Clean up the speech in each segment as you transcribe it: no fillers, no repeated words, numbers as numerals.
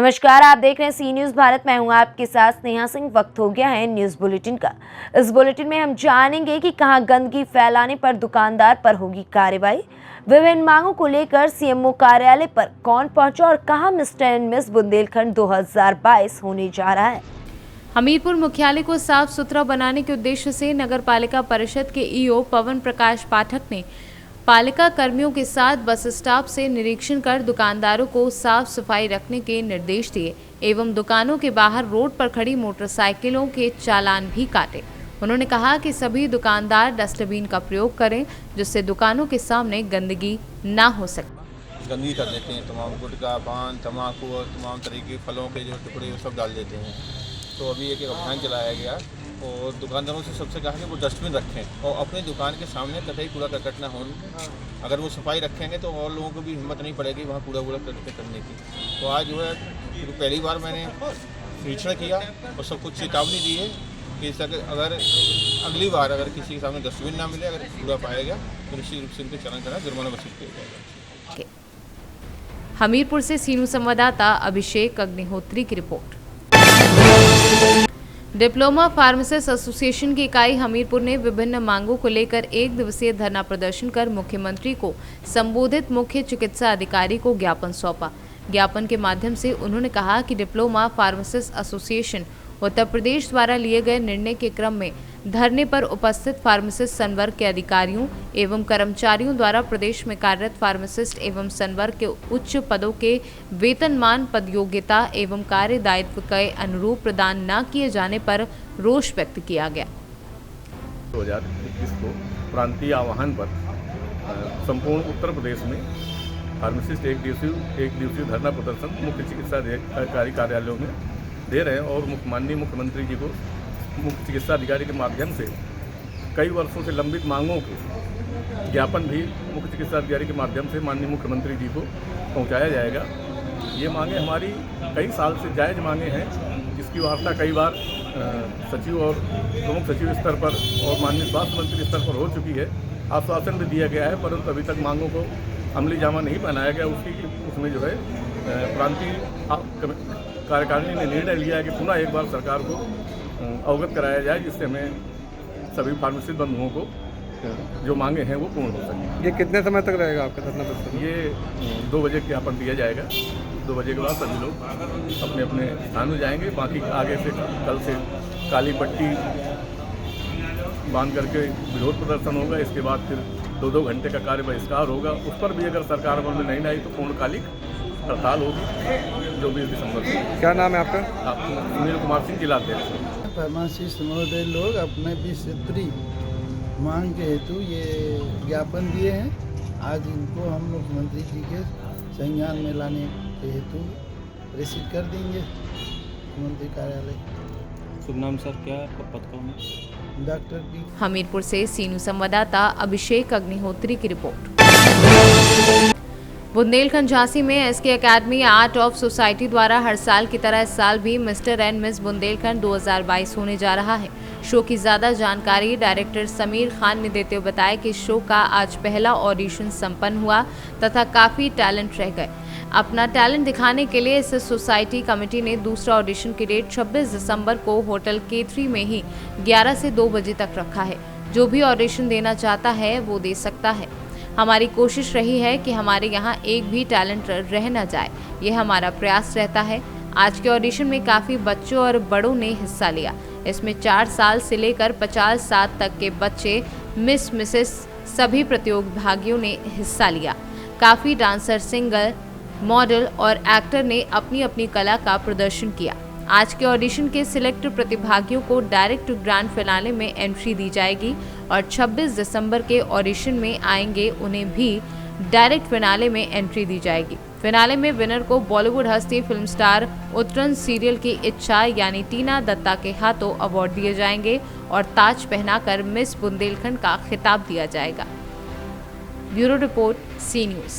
नमस्कार, आप देख रहे हैं सी न्यूज भारत। मैं हूं आपके साथ स्नेहा सिंह। वक्त हो गया है न्यूज बुलेटिन का। इस बुलेटिन में हम जानेंगे कि कहां गंदगी फैलाने पर दुकानदार पर होगी कार्रवाई, विभिन्न मांगों को लेकर सीएमओ कार्यालय पर कौन पहुंचा और कहां मिस्टर एंड मिस बुंदेलखंड 2022 होने जा रहा है। हमीरपुर मुख्यालय को साफ सुथरा बनाने के उद्देश्य से नगर पालिका परिषद के ईओ पवन प्रकाश पाठक ने पालिका कर्मियों के साथ बस स्टॉप से निरीक्षण कर दुकानदारों को साफ सफाई रखने के निर्देश दिए एवं दुकानों के बाहर रोड पर खड़ी मोटरसाइकिलों के चालान भी काटे। उन्होंने कहा कि सभी दुकानदार डस्टबिन का प्रयोग करें जिससे दुकानों के सामने गंदगी ना हो सके। गंदगी कर देते हैं, तमाम गुटखा, पान, तम्बाकू और तमाम तरह के फलों के जो टुकड़े वो सब डाल देते हैं। तो अभी एक अभियान चलाया गया और दुकानदारों से सबसे कहा कि वो डस्टबिन रखें और अपनी दुकान के सामने कतई कूड़ा करकट ना हो। अगर वो सफाई रखेंगे तो और लोगों को भी हिम्मत नहीं पड़ेगी वहाँ कूड़ा करने की। तो आज जो है पहली बार मैंने निरीक्षण किया और सब कुछ चेतावनी दी है कि अगर अगली बार अगर किसी के सामने डस्टबिन ना मिले, अगर कूड़ा पाया गया तो निश्चित रूप से उनके चालान करना, जुर्माना वसूल किया जाएगा। हमीरपुर से सीनू संवाददाता अभिषेक अग्निहोत्री की रिपोर्ट। डिप्लोमा फार्मासिस्ट एसोसिएशन की इकाई हमीरपुर ने विभिन्न मांगों को लेकर एक दिवसीय धरना प्रदर्शन कर मुख्यमंत्री को संबोधित मुख्य चिकित्सा अधिकारी को ज्ञापन सौंपा। ज्ञापन के माध्यम से उन्होंने कहा कि diploma pharmacist association Uttar Pradesh द्वारा लिए गए निर्णय के क्रम में धरने पर उपस्थित फार्मासिस्ट संवर्ग के अधिकारियों एवं कर्मचारियों द्वारा प्रदेश में कार्यरत फार्मासिस्ट एवं संवर्ग के उच्च पदों के वेतनमान, पद योग्यता एवं कार्य दायित्व के अनुरूप प्रदान न किए जाने पर रोष व्यक्त किया गया। 2021 को प्रांतीय आह्वान पर संपूर्ण उत्तर प्रदेश में फार्मासिस्ट एक दिवसीय धरना प्रदर्शन मुख्य चिकित्सा अधिकारी कार्यालयों में दे रहे हैं और माननीय मुख्यमंत्री जी को मुख्य चिकित्सा अधिकारी के माध्यम से कई वर्षों से लंबित मांगों के ज्ञापन भी मुख्य चिकित्सा अधिकारी के माध्यम से माननीय मुख्यमंत्री जी को पहुंचाया जाएगा। ये मांगे हमारी कई साल से जायज़ मांगे हैं, जिसकी वार्ता कई बार सचिव और प्रमुख सचिव स्तर पर और माननीय स्वास्थ्य मंत्री स्तर पर हो चुकी है। आश्वासन भी दिया गया है, परंतु अभी तक मांगों को अमली जामा नहीं पहनाया गया। उसमें जो है प्रांतीय कार्यकारिणी ने निर्णय लिया है कि पुनः एक बार सरकार को अवगत कराया जाए, जिससे हमें सभी फार्मासिस्ट बंधुओं को जो मांगे हैं वो पूर्ण हो सके। ये कितने समय तक रहेगा आपका धरना प्रदर्शन? ये 2 बजे ज्ञापन दिया जाएगा। 2 बजे के बाद सभी लोग अपने अपने स्थान में जाएंगे। बाकी आगे से कल से काली पट्टी बांध करके विरोध प्रदर्शन होगा। इसके बाद फिर 2-2 घंटे का कार्य बहिष्कार होगा। उस पर भी अगर सरकार अमल में नहीं आई तो पूर्णकालिक हड़ताल होगी जो 20 दिसंबर को। क्या नाम है आपका? सुनील कुमार सिंह, जिला अध्यक्ष। फार्मासिस्ट महोदय लोग अपने विस्तृत मांग के हेतु ये ज्ञापन दिए हैं। आज इनको हम मुख्यमंत्री जी के संज्ञान में लाने के हेतु प्रेषित कर देंगे मुख्यमंत्री कार्यालय। शुभ नाम सर, क्या पद का? Doctor P. हमीरपुर से सीनू संवाददाता अभिषेक अग्निहोत्री की रिपोर्ट। बुंदेलखंड झांसी में SK academy art of society द्वारा हर साल की तरह इस साल भी मिस्टर एंड मिस बुंदेलखंड 2022 होने जा रहा है। शो की ज्यादा जानकारी डायरेक्टर समीर खान ने देते हुए बताया कि शो का आज पहला ऑडिशन संपन्न हुआ तथा काफी टैलेंट रह गए। अपना टैलेंट दिखाने के लिए इस सोसाइटी कमेटी ने दूसरा ऑडिशन की डेट 26 दिसंबर को होटल K3 में ही 11 से 2 बजे तक रखा है। जो भी ऑडिशन देना चाहता है वो दे सकता है। हमारी कोशिश रही है कि हमारे यहाँ एक भी टैलेंट रह न जाए, ये हमारा प्रयास रहता है। आज के ऑडिशन में काफ़ी बच्चों और बड़ों ने हिस्सा लिया। इसमें 4 साल से लेकर 50 साल तक के बच्चे, मिसेस सभी प्रतियोगियों ने हिस्सा लिया। काफ़ी डांसर, सिंगर, मॉडल और एक्टर ने अपनी अपनी कला का प्रदर्शन किया। आज के ऑडिशन के सिलेक्ट प्रतिभागियों को डायरेक्ट ग्रैंड फिनाले में एंट्री दी जाएगी और 26 दिसंबर के ऑडिशन में आएंगे उन्हें भी डायरेक्ट फिनाले में एंट्री दी जाएगी। फिनाले में विनर को बॉलीवुड हस्ती फिल्म स्टार उत्तरन सीरियल की इच्छा यानी टीना दत्ता के हाथों अवार्ड दिए जाएंगे और ताज पहनाकर मिस बुंदेलखंड का खिताब दिया जाएगा। ब्यूरो रिपोर्ट, सी न्यूज़।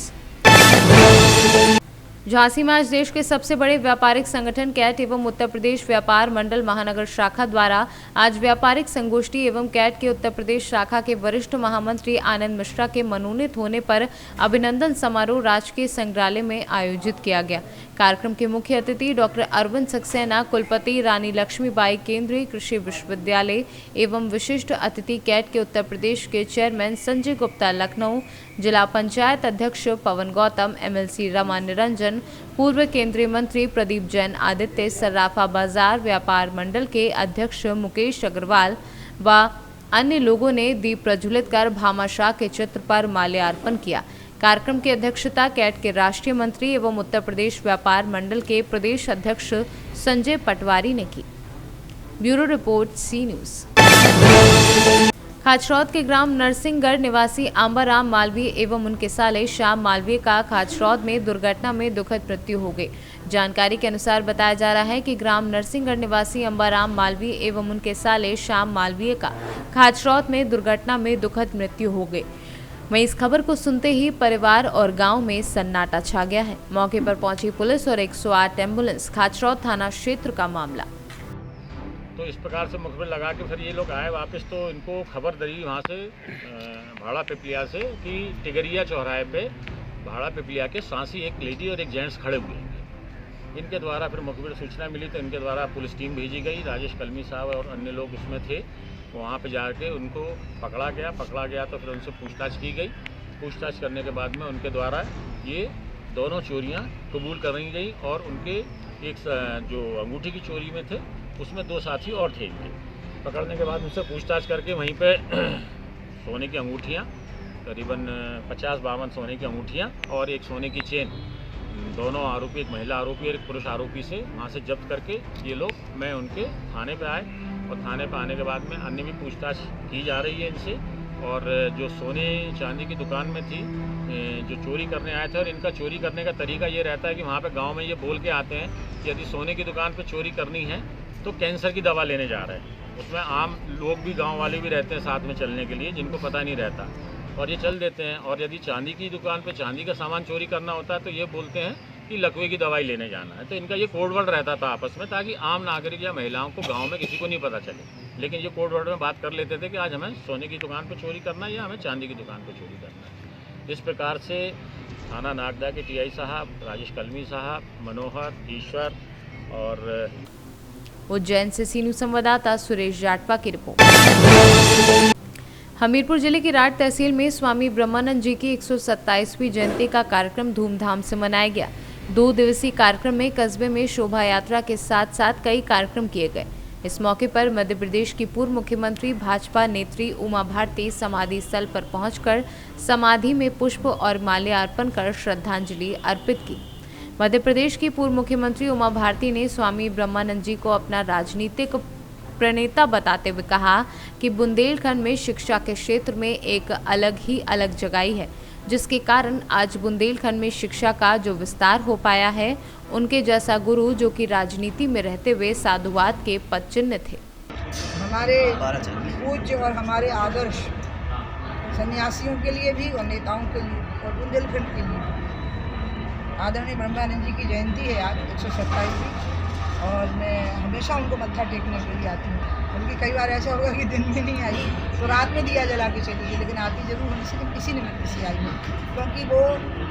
झांसी में आज देश के सबसे बड़े व्यापारिक संगठन कैट एवं उत्तर प्रदेश व्यापार मंडल महानगर शाखा द्वारा आज व्यापारिक संगोष्ठी एवं कैट के उत्तर प्रदेश शाखा के वरिष्ठ महामंत्री आनंद मिश्रा के मनोनीत होने पर अभिनंदन समारोह राजकीय संग्रहालय में आयोजित किया गया। कार्यक्रम के मुख्य अतिथि डॉक्टर अरविंद सक्सेना, कुलपति रानी लक्ष्मीबाई केंद्रीय कृषि विश्वविद्यालय एवं विशिष्ट अतिथि कैट के उत्तर प्रदेश के चेयरमैन संजय गुप्ता लखनऊ, जिला पंचायत अध्यक्ष पवन गौतम, एमएलसी रमा निरंजन, पूर्व केंद्रीय मंत्री प्रदीप जैन आदित्य, सर्राफा बाजार व्यापार मंडल के अध्यक्ष मुकेश अग्रवाल व अन्य लोगों ने दीप प्रज्वलित कर भामाशाह के चित्र पर माल्यार्पण किया। कार्यक्रम की अध्यक्षता कैट के राष्ट्रीय मंत्री एवं उत्तर प्रदेश व्यापार मंडल के प्रदेश अध्यक्ष संजय पटवारी ने की। ब्यूरो रिपोर्ट, सी न्यूज। खाचरौद के ग्राम नरसिंहगढ़ निवासी आंबाराम मालवीय एवं उनके साले श्याम मालवीय का खाचरौद में दुर्घटना में दुखद मृत्यु हो गई। जानकारी के अनुसार बताया जा रहा है कि ग्राम नरसिंहगढ़ निवासी आंबाराम मालवीय एवं उनके साले श्याम मालवीय का खाचरौद में दुर्घटना में दुखद मृत्यु हो गई। वहीं इस खबर को सुनते ही परिवार और गांव में सन्नाटा छा गया है। मौके पर पहुंची पुलिस और 108 एम्बुलेंस। खाचरौद थाना क्षेत्र का मामला। तो इस प्रकार से मुखबिर लगा के फिर ये लोग आए वापस, तो इनको खबर दरी वहाँ से भाड़ा पिपलिया से कि टिगरिया चौराहे पे भाड़ा पिपलिया के सांसी एक लेडी और एक जेंट्स खड़े हुए हैं। इनके द्वारा फिर मुखबिर सूचना मिली तो इनके द्वारा पुलिस टीम भेजी गई। राजेश कलमी साहब और अन्य लोग उसमें थे। वहाँ पे जाके उनको पकड़ा गया तो फिर उनसे पूछताछ की गई। पूछताछ करने के बाद में उनके द्वारा ये दोनों चोरियाँ कबूल कराई गई और उनके एक जो अंगूठी की चोरी में थे उसमें 2 साथी और थे इनके। पकड़ने के बाद उनसे पूछताछ करके वहीं पे सोने की अंगूठियाँ करीबन 50-52 सोने की अंगूठियाँ और एक सोने की चेन, दोनों आरोपी, एक महिला आरोपी और एक पुरुष आरोपी से वहाँ से जब्त करके ये लोग मैं उनके थाने पे आए और थाने पे आने के बाद में अन्य भी पूछताछ की जा रही है इनसे। और जो सोने चांदी की दुकान में थी जो चोरी करने आए थे, और इनका चोरी करने का तरीका ये रहता है कि वहाँ पे गांव में ये बोल के आते हैं कि यदि सोने की दुकान पे चोरी करनी है तो कैंसर की दवा लेने जा रहे हैं। उसमें आम लोग भी, गांव वाले भी रहते हैं साथ में चलने के लिए, जिनको पता नहीं रहता और ये चल देते हैं। और यदि चांदी की दुकान पे चांदी का सामान चोरी करना होता है तो ये बोलते हैं कि लकवे की दवाई लेने जाना है। तो इनका ये कोड वर्ड रहता था आपस में, ताकि आम नागरिक या महिलाओं को गांव में किसी को नहीं पता चले। लेकिन ये कोड वर्ड में बात कर लेते थे कि आज हमें सोने की दुकान पे चोरी करना है या हमें चांदी की दुकान पे चोरी करना है। इस प्रकार से थाना नागदा के टीआई साहब, राजेश कलमी साहब, मनोहर, ईश्वर और उज्जैन से सीनू संवाददाता सुरेश जाटवा की रिपोर्ट। हमीरपुर जिले की राठ तहसील में स्वामी ब्रह्मानंद जी की 127वीं जयंती का कार्यक्रम धूमधाम से मनाया गया। 2 दिवसीय कार्यक्रम में कस्बे में शोभा यात्रा के साथ साथ कई कार्यक्रम किए गए। इस मौके पर मध्य प्रदेश की पूर्व मुख्यमंत्री भाजपा नेत्री उमा भारती समाधि स्थल पर पहुंचकर समाधि में पुष्प और माल्यार्पण कर श्रद्धांजलि अर्पित की। मध्य प्रदेश की पूर्व मुख्यमंत्री उमा भारती ने स्वामी ब्रह्मानंद जी को अपना राजनीतिक प्रणेता बताते हुए कहा कि बुंदेलखंड में शिक्षा के क्षेत्र में एक अलग जगह है, जिसके कारण आज बुंदेलखंड में शिक्षा का जो विस्तार हो पाया है। उनके जैसा गुरु जो कि राजनीति में रहते हुए साधुवाद के पद चिन्ह थे। हमारे पूज्य और हमारे आदर्श सन्यासियों के लिए भी और नेताओं के लिए और बुंदेलखंड के लिए आदरणीय ब्रह्मानंद जी की जयंती है आज 127वीं, और मैं हमेशा उनको मत्था टेकने के लिए आती हूँ। बल्कि कई बार ऐसा होगा कि दिन में नहीं आई तो रात में दिया जला के चली गई, लेकिन आती जरूर हूँ, किसी न किसी आई हूँ, क्योंकि वो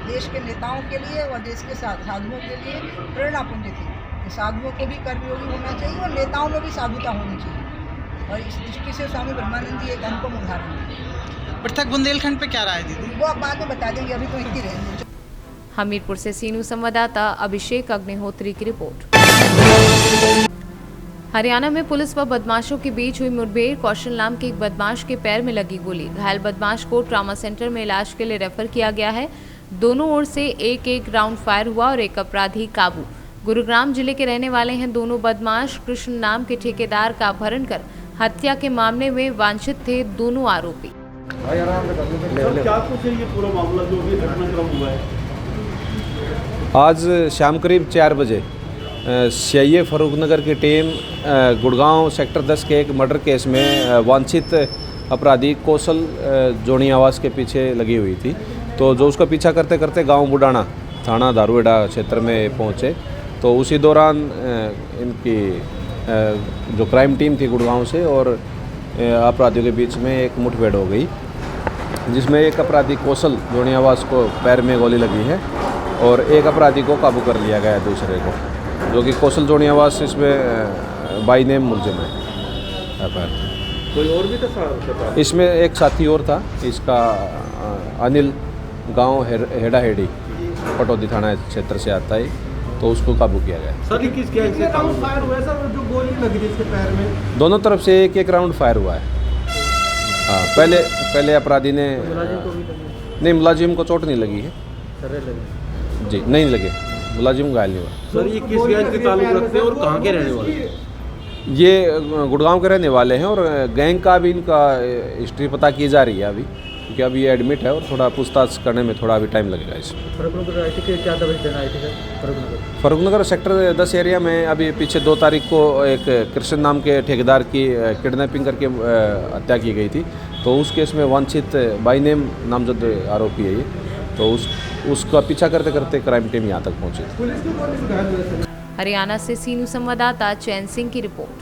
देश के नेताओं के लिए और देश के साधुओं के लिए प्रेरणा पुंज थी। साधुओं को भी कर्मयोगी होना चाहिए और नेताओं में भी साधुता होनी चाहिए, और इस दृष्टि से स्वामी ब्रह्मानंद जी एक अनुपम उदाहरण है। पृथक बुंदेलखंड पे क्या राय दीदी? वो आप बाद में बता देंगे, अभी तो इतनी रहेंगे। हमीरपुर से सीनू संवाददाता अभिषेक अग्निहोत्री की रिपोर्ट। हरियाणा में पुलिस व बदमाशों के बीच हुई मुठभेड़। कौशल नाम के एक बदमाश के पैर में लगी गोली। घायल बदमाश को ट्रॉमा सेंटर में इलाज के लिए रेफर किया गया है। दोनों ओर से एक राउंड फायर हुआ और एक अपराधी काबू। गुरुग्राम जिले के रहने वाले हैं दोनों बदमाश। कृष्ण नाम के ठेकेदार का अपहरण कर हत्या के मामले में वांछित थे दोनों आरोपी। क्या कुछ है ये पूरा मामला जो भी घटनाक्रम हुआ है? आज शाम करीब 4 बजे सीआईए फरूखनगर की टीम गुड़गांव सेक्टर 10 के एक मर्डर केस में वांछित अपराधी कौशल जोनी आवास के पीछे लगी हुई थी। तो जो उसका पीछा करते करते गांव बुडाना थाना दारुएड़ा क्षेत्र में पहुँचे तो उसी दौरान इनकी जो क्राइम टीम थी गुड़गांव से और अपराधियों के बीच में एक मुठभेड़ हो गई, जिसमें एक अपराधी कौशल जोनियावास को पैर में गोली लगी है और एक अपराधी को काबू कर लिया गया दूसरे को, जो कि कौशल जोनियावास इसमें बाई नेम मुलजिम है। कोई और भी था? इसमें एक साथी और था, इसका अनिल, गांव हेड़ा हेड़ी, पटौदी थाना क्षेत्र से आता है, तो उसको काबू किया गया। सर ये किस गैंग से फायर हुआ है सर? जो गोली लगी थी इसके पैर में? दोनों तरफ से एक एक राउंड फायर हुआ है। हाँ, पहले अपराधी ने नहीं, मुलाजिम को चोट नहीं लगी है जी, नहीं लगे, मुलाजिम घायल नहीं हुआ। सर ये किस गैंग से ताल्लुक रखते हैं और कहाँ के रहने वाले? ये गुड़गांव के रहने वाले हैं और गैंग का भी इनका हिस्ट्री पता की जा रही है अभी, क्योंकि अभी ये एडमिट है और थोड़ा पूछताछ करने में थोड़ा अभी टाइम लगेगा इसमें। फरूखनगर सेक्टर 10 एरिया में अभी पीछे 2 तारीख को एक कृष्ण नाम के ठेकेदार की किडनैपिंग करके हत्या की गई थी, तो उस केस में वांछित बाई नेम नामजद आरोपी है ये, तो उसका पीछा करते करते क्राइम टीम यहाँ तक पहुँची थी। हरियाणा से सीनू संवाददाता चैन सिंह की रिपोर्ट।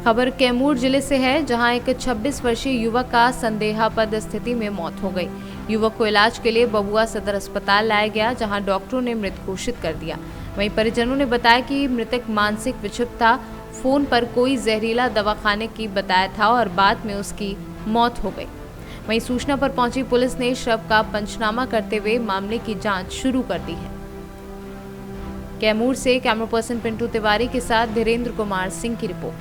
खबर कैमूर जिले से है, जहां एक 26 वर्षीय युवक का संदेहास्पद स्थिति में मौत हो गई। युवक को इलाज के लिए बबुआ सदर अस्पताल लाया गया, जहां डॉक्टरों ने मृत घोषित कर दिया। वहीं परिजनों ने बताया कि मृतक मानसिक विक्षिप्त था, फोन पर कोई जहरीला दवा खाने की बताया था और बाद में उसकी मौत हो गई। वहीं सूचना पर पहुंची पुलिस ने शव का पंचनामा करते हुए मामले की जांच शुरू कर दी है। कैमूर से कैमरा पर्सन पिंटू तिवारी के साथ धीरेन्द्र कुमार सिंह की रिपोर्ट।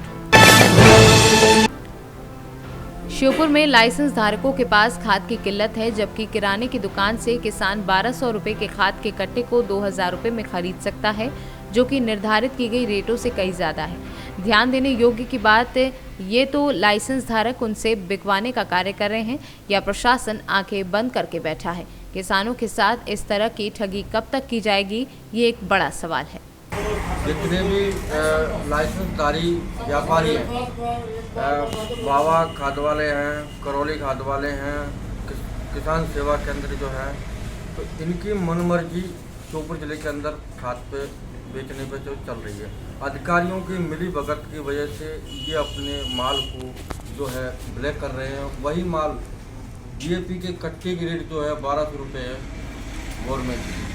श्योपुर में लाइसेंस धारकों के पास खाद की किल्लत है, जबकि किराने की दुकान से किसान 1200 रुपए के खाद के कट्टे को 2000 रुपए में खरीद सकता है, जो कि निर्धारित की गई रेटों से कई ज्यादा है। ध्यान देने योग्य की बात ये तो लाइसेंस धारक उनसे बिकवाने का कार्य कर रहे हैं या प्रशासन आंखें बंद करके बैठा है। किसानों के साथ इस तरह की ठगी कब तक की जाएगी, ये एक बड़ा सवाल है। जितने भी लाइसेंसधारी व्यापारी हैं, बावा खाद वाले हैं, करौली खाद वाले हैं, किसान सेवा केंद्र जो है, तो इनकी मनमर्जी श्योपुर जिले के अंदर खाद पे बेचने पे जो चल रही है। अधिकारियों की मिली भगत की वजह से ये अपने माल को जो है ब्लैक कर रहे हैं। वही माल DAP के कट्टे की रेट जो है 1200 रुपये है गवर्नमेंट की,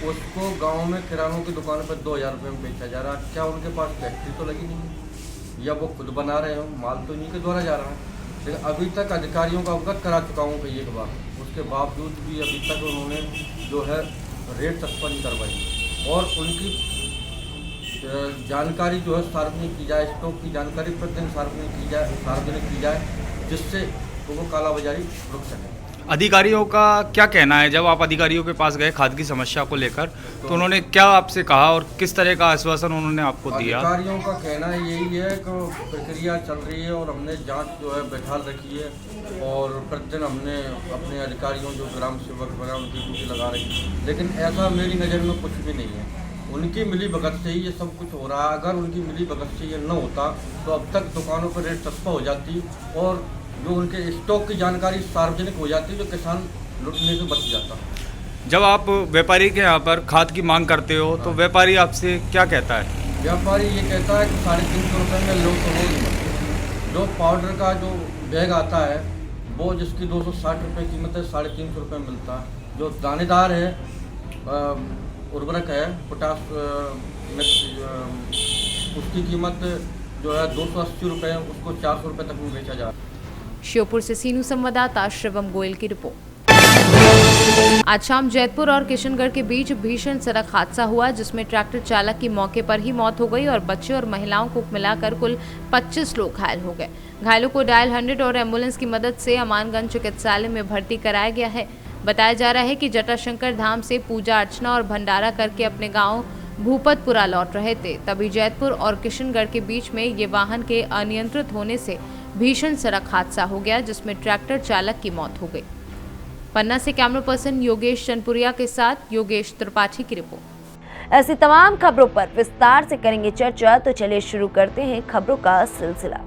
उसको गांव में किरानों की दुकान पर 2000 रुपये में बेचा जा रहा है। क्या उनके पास फैक्ट्री तो लगी नहीं है या वो खुद बना रहे हो? माल तो इन्हीं के द्वारा जा रहा है। लेकिन अभी तक अधिकारियों का अवगत करा चुका हूँ कई एक बार, उसके बावजूद भी अभी तक उन्होंने जो है रेट तस्पर नहीं करवाई और उनकी जानकारी जो है सार्वजनिक की जाए, स्टॉक की जानकारी प्रतिदिन सार्वजनिक की जाए, जिससे वो कालाबाजारी रुक सके। अधिकारियों का क्या कहना है? जब आप अधिकारियों के पास गए खाद की समस्या को लेकर, तो उन्होंने क्या आपसे कहा और किस तरह का आश्वासन उन्होंने आपको दिया? अधिकारियों का कहना यही है कि प्रक्रिया चल रही है और हमने जांच जो है बैठा रखी है और प्रतिदिन हमने अपने अधिकारियों जो ग्राम सेवक वगैरह उनकी ड्यूटी लगा रही है। लेकिन ऐसा मेरी नज़र में कुछ भी नहीं है। उनकी मिली भगत से ही ये सब कुछ हो रहा है। अगर उनकी मिली भगत से ये न होता तो अब तक दुकानों पर रेट सस्ता हो जाती और जो उनके स्टॉक की जानकारी सार्वजनिक हो जाती, जो किसान लुटने से बच जाता। जब आप व्यापारी के यहाँ पर खाद की मांग करते हो तो व्यापारी आपसे क्या कहता है? व्यापारी ये कहता है कि 350 रुपये में लो तो रोज मिलते। जो पाउडर का जो बैग आता है वो जिसकी 260 रुपये कीमत है, 350 रुपये मिलता है। जो दानेदार है उर्वरक है पोटास उसकी कीमत जो है 280 रुपये, उसको 400 रुपये तक में बेचा जा रहा है। श्योपुर से सीनू संवाददाता शिवम गोयल की रिपोर्ट। आज शाम जैतपुर और किशनगढ़ के बीच भीषण सड़क हादसा हुआ, जिसमें ट्रैक्टर चालक की मौके पर ही मौत हो गई और बच्चे और महिलाओं को मिलाकर कुल 25 लोग घायल हो गए। घायलों को डायल 100 और एम्बुलेंस की मदद से अमानगंज चिकित्सालय में भर्ती कराया गया है। बताया जा रहा है कि जटाशंकर धाम से पूजा अर्चना और भंडारा करके अपने गाँव भूपतपुरा लौट रहे थे, तभी जैतपुर और किशनगढ़ के बीच में ये वाहन के अनियंत्रित होने से भीषण सड़क हादसा हो गया, जिसमें ट्रैक्टर चालक की मौत हो गई। पन्ना से कैमरा पर्सन योगेश चनपुरिया के साथ योगेश त्रिपाठी की रिपोर्ट। ऐसी तमाम खबरों पर विस्तार से करेंगे चर्चा, तो चलिए शुरू करते हैं खबरों का सिलसिला।